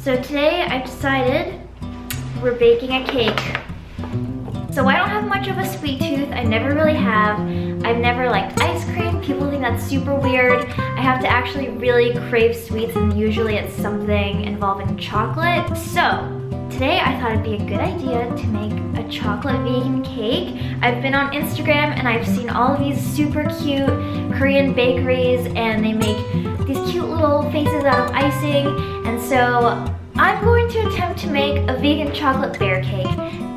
So today I decided we're baking a cake. So I don't have much of a sweet tooth. I never really have. I've never liked ice cream. People think that's super weird. I have to actually really crave sweets, and usually it's something involving chocolate. So today I thought it'd be a good idea to make a chocolate vegan cake. I've been on Instagram and I've seen all of these super cute Korean bakeries, and they make these cute little faces out of icing. And so I'm going to attempt to make a vegan chocolate bear cake,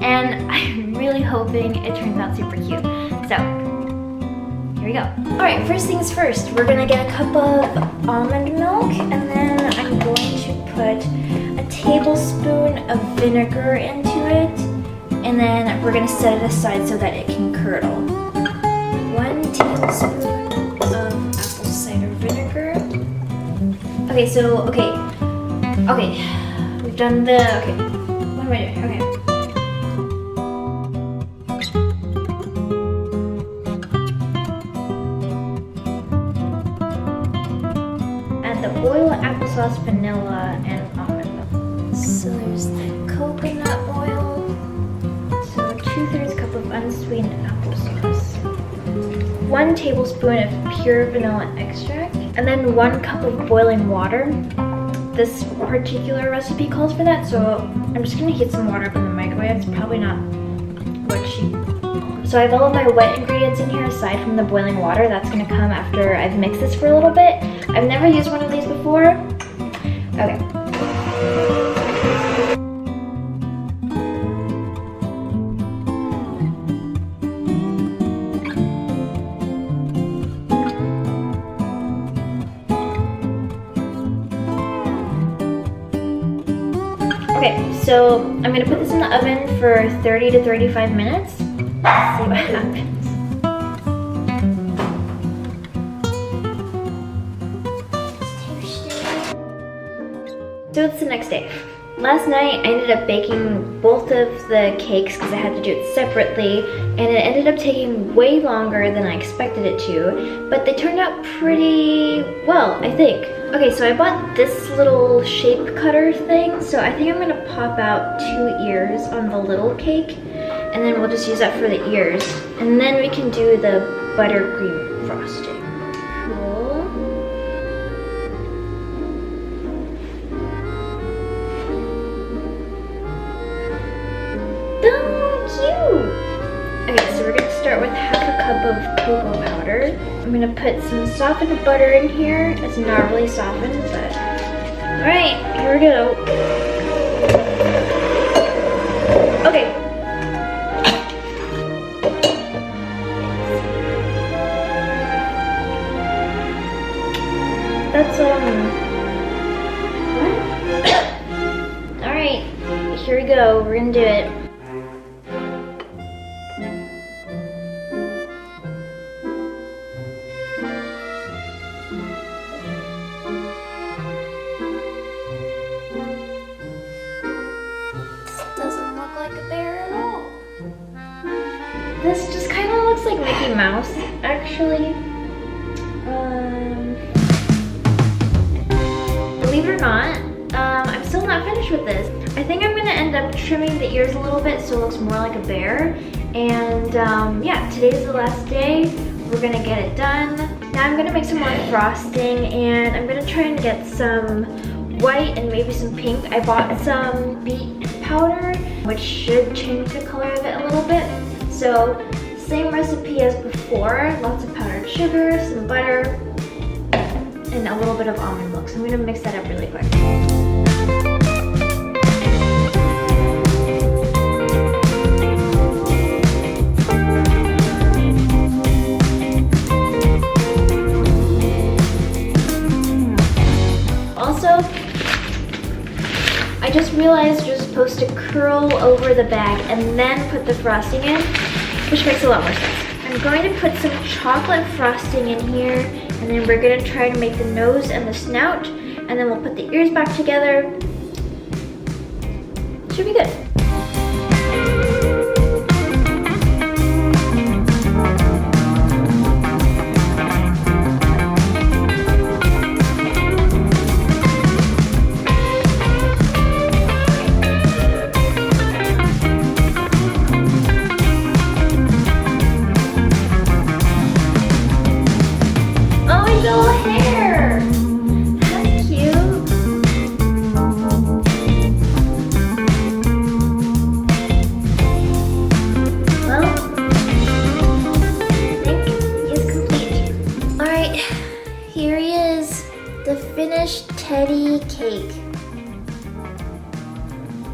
and I'm really hoping it turns out super cute. So here we go. All right, first things first, we're gonna get a cup of almond milk, and then I'm going to put a tablespoon of vinegar into it, and then we're gonna set it aside so that it can curdle. 1 tablespoon of apple cider vinegar. Okay, we've done the, what am I doing? Okay. Add the oil, applesauce, vanilla, and almond milk. So there's the coconut oil. So 2/3 cup of unsweetened applesauce. 1 tablespoon of pure vanilla extract. And then 1 cup of boiling water. This particular recipe calls for that, so I'm just gonna heat some water up in the microwave. It's probably not what so I have all of my wet ingredients in here aside from the boiling water. That's gonna come after I've mixed this for a little bit. I've never used one of these before. Okay. Okay, so I'm gonna put this in the oven for 30 to 35 minutes. Let's see what happens. So it's the next day. Last night I ended up baking both of the cakes because I had to do it separately, and it ended up taking way longer than I expected it to, but they turned out pretty well, I think. Okay, so I bought this little shape cutter thing, so I think I'm gonna pop out 2 ears on the little cake, and then we'll just use that for the ears, and then we can do the buttercream frosting. Cool. So cute! Okay, so we're gonna start with half a cup of cocoa powder. I'm gonna put some softened butter in here. It's not really softened, but... Alright, here we go. Okay. That's, what? Alright, here we go. We're gonna do it. This just kind of looks like Mickey Mouse, actually. Believe it or not, I'm still not finished with this. I think I'm gonna end up trimming the ears a little bit so it looks more like a bear. And yeah, today's the last day. We're gonna get it done. Now I'm gonna make some more frosting, and I'm gonna try and get some white and maybe some pink. I bought some beet powder, which should change the color of it a little bit. So, same recipe as before, lots of powdered sugar, some butter, and a little bit of almond milk. So I'm gonna mix that up really quick. Also, I just realized you're supposed to curl over the bag and then put the frosting in, which makes a lot more sense. I'm going to put some chocolate frosting in here, and then we're gonna try to make the nose and the snout, and then we'll put the ears back together. Should be good.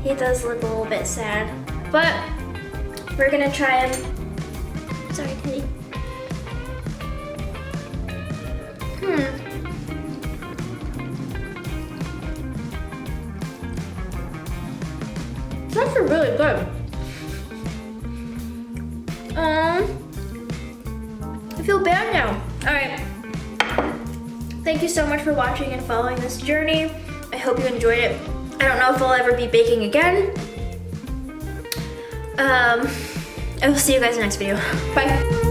He does look a little bit sad. But we're gonna try him. Sorry, Teddy. It's actually really good. I feel bad now. All right. Thank you so much for watching and following this journey. I hope you enjoyed it. I don't know if I'll ever be baking again. I will see you guys in the next video. Bye.